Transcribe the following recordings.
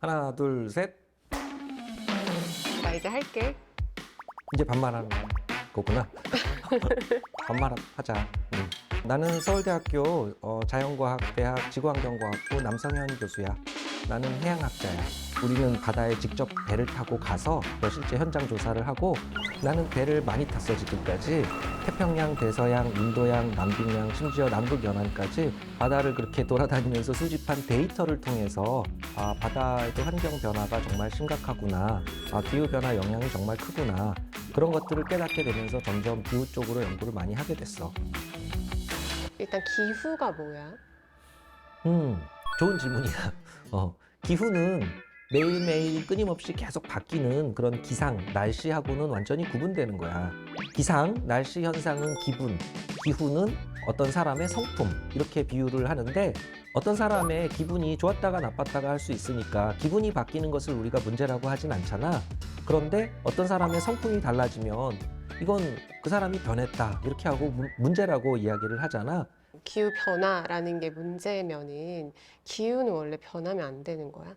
하나, 둘, 셋. 나 이제 할게. 이제 반말하는 거구나. 반말하자. 나는 서울대학교 자연과학대학 지구환경과학부 남성현 교수야. 나는 해양학자야. 우리는 바다에 직접 배를 타고 가서 실제 현장 조사를 하고, 나는 배를 많이 탔어 지금까지. 태평양, 대서양, 인도양, 남빙양, 심지어 남극연안까지 바다를 그렇게 돌아다니면서 수집한 데이터를 통해서 바다에도 환경 변화가 정말 심각하구나, 기후변화 영향이 정말 크구나, 그런 것들을 깨닫게 되면서 점점 기후 쪽으로 연구를 많이 하게 됐어. 일단 기후가 뭐야? 좋은 질문이야. 기후는 매일매일 끊임없이 계속 바뀌는 그런 기상, 날씨하고는 완전히 구분되는 거야. 기상, 날씨 현상은 기분, 기후는 어떤 사람의 성품, 이렇게 비유를 하는데, 어떤 사람의 기분이 좋았다가 나빴다가 할 수 있으니까 기분이 바뀌는 것을 우리가 문제라고 하진 않잖아. 그런데 어떤 사람의 성품이 달라지면 이건 그 사람이 변했다, 이렇게 하고 문제라고 이야기를 하잖아. 기후 변화라는 게 문제면은 기후는 원래 변하면 안 되는 거야?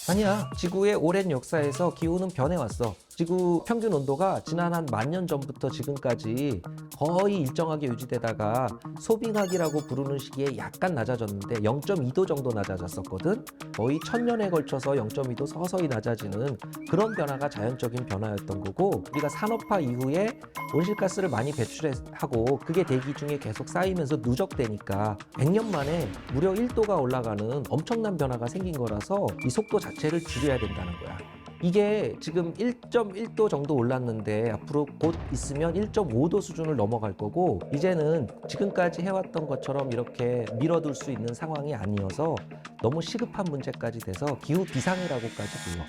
아니야. 지구의 오랜 역사에서 기후는 변해왔어. 지구 평균 온도가 지난 한 10,000년 전부터 지금까지 거의 일정하게 유지되다가 소빙하기라고 부르는 시기에 약간 낮아졌는데 0.2도 정도 낮아졌었거든. 거의 1000년에 걸쳐서 0.2도 서서히 낮아지는 그런 변화가 자연적인 변화였던 거고, 우리가 산업화 이후에 온실가스를 많이 배출하고 그게 대기 중에 계속 쌓이면서 누적되니까 100년 만에 무려 1도가 올라가는 엄청난 변화가 생긴 거라서 이 속도 자체를 줄여야 된다는 거야. 이게 지금 1.1도 정도 올랐는데 앞으로 곧 있으면 1.5도 수준을 넘어갈 거고, 이제는 지금까지 해왔던 것처럼 이렇게 밀어둘 수 있는 상황이 아니어서 너무 시급한 문제까지 돼서 기후 비상이라고까지 불러.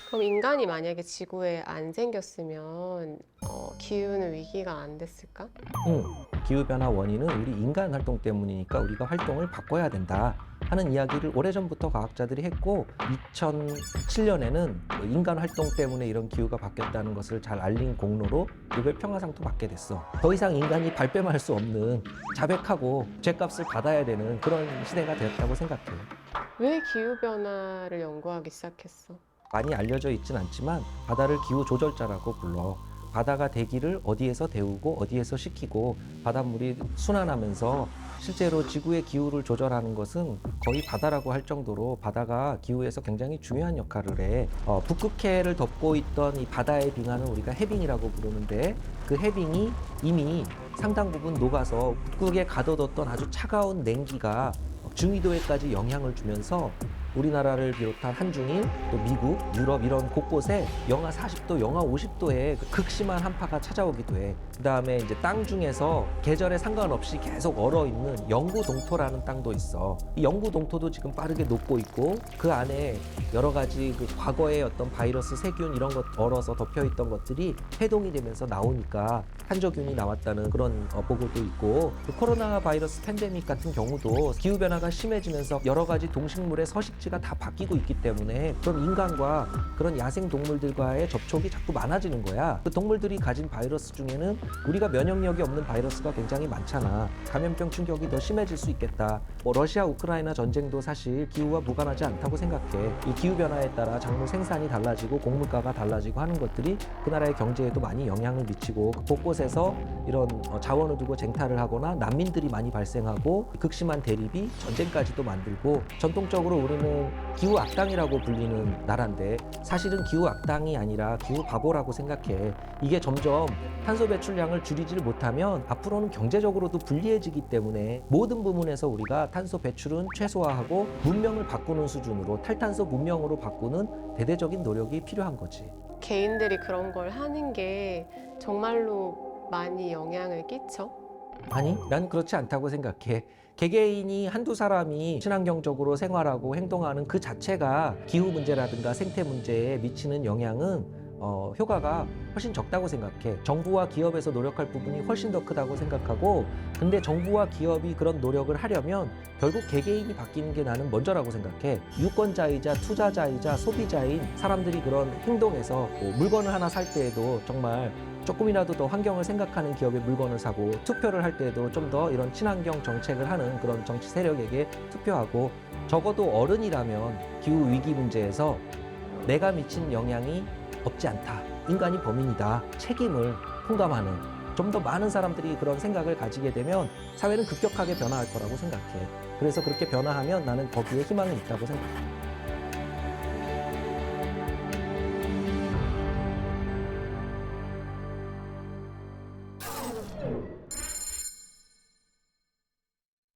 그럼 인간이 만약에 지구에 안 생겼으면 기후는 위기가 안 됐을까? 기후변화 원인은 우리 인간 활동 때문이니까 우리가 활동을 바꿔야 된다 하는 이야기를 오래전부터 과학자들이 했고, 2007년에는 인간 활동 때문에 이런 기후가 바뀌었다는 것을 잘 알린 공로로 노벨 평화상도 받게 됐어. 더 이상 인간이 발뺌할 수 없는 자백하고 죗값을 받아야 되는 그런 시대가 되었다고 생각해. 왜 기후 변화를 연구하기 시작했어? 많이 알려져 있진 않지만 바다를 기후 조절자라고 불러. 바다가 대기를 어디에서 데우고 어디에서 식히고 바닷물이 순환하면서 실제로 지구의 기후를 조절하는 것은 거의 바다라고 할 정도로 바다가 기후에서 굉장히 중요한 역할을 해. 북극해를 덮고 있던 이 바다의 빙하는 우리가 해빙이라고 부르는데, 그 해빙이 이미 상당 부분 녹아서 북극에 가둬뒀던 아주 차가운 냉기가 중위도에까지 영향을 주면서 우리나라를 비롯한 한중일, 또 미국, 유럽 이런 곳곳에 영하 40도, 영하 50도의 극심한 한파가 찾아오기도 해. 그 다음에 이제 땅 중에서 계절에 상관없이 계속 얼어있는 영구동토라는 땅도 있어. 이 영구동토도 지금 빠르게 녹고 있고, 그 안에 여러 가지 그 과거의 어떤 바이러스, 세균 이런 것 얼어서 덮여있던 것들이 해동이 되면서 나오니까 탄저균이 나왔다는 그런 보고도 있고, 그 코로나 바이러스 팬데믹 같은 경우도 기후변화가 심해지면서 여러 가지 동식물의 서식지가 다 바뀌고 있기 때문에 그런 인간과 그런 야생 동물들과의 접촉이 자꾸 많아지는 거야. 그 동물들이 가진 바이러스 중에는 우리가 면역력이 없는 바이러스가 굉장히 많잖아. 감염병 충격이 더 심해질 수 있겠다. 러시아 우크라이나 전쟁도 사실 기후와 무관하지 않다고 생각해. 이 기후변화에 따라 작물 생산이 달라지고 곡물가가 달라지고 하는 것들이 그 나라의 경제에도 많이 영향을 미치고, 곳곳에서 이런 자원을 두고 쟁탈을 하거나 난민들이 많이 발생하고 극심한 대립이 전쟁까지도 만들고, 전통적으로 우리는 기후 악당이라고 불리는 나라인데 사실은 기후 악당이 아니라 기후 바보라고 생각해. 이게 점점 탄소 배출량을 줄이지를 못하면 앞으로는 경제적으로도 불리해지기 때문에 모든 부문에서 우리가 탄소 배출은 최소화하고 문명을 바꾸는 수준으로, 탈탄소 문명으로 바꾸는 대대적인 노력이 필요한 거지. 개인들이 그런 걸 하는 게 정말로 많이 영향을 끼쳐? 아니, 난 그렇지 않다고 생각해. 개개인이 한두 사람이 친환경적으로 생활하고 행동하는 그 자체가 기후 문제라든가 생태 문제에 미치는 영향은 효과가 훨씬 적다고 생각해. 정부와 기업에서 노력할 부분이 훨씬 더 크다고 생각하고, 근데 정부와 기업이 그런 노력을 하려면 결국 개개인이 바뀌는 게 나는 먼저라고 생각해. 유권자이자 투자자이자 소비자인 사람들이 그런 행동에서 물건을 하나 살 때에도 정말 조금이라도 더 환경을 생각하는 기업의 물건을 사고 투표를 할 때도 좀 더 이런 친환경 정책을 하는 그런 정치 세력에게 투표하고 적어도 어른이라면 기후 위기 문제에서 내가 미친 영향이 없지 않다. 인간이 범인이다. 책임을 통감하는 좀 더 많은 사람들이 그런 생각을 가지게 되면 사회는 급격하게 변화할 거라고 생각해. 그래서 그렇게 변화하면 나는 거기에 희망이 있다고 생각해.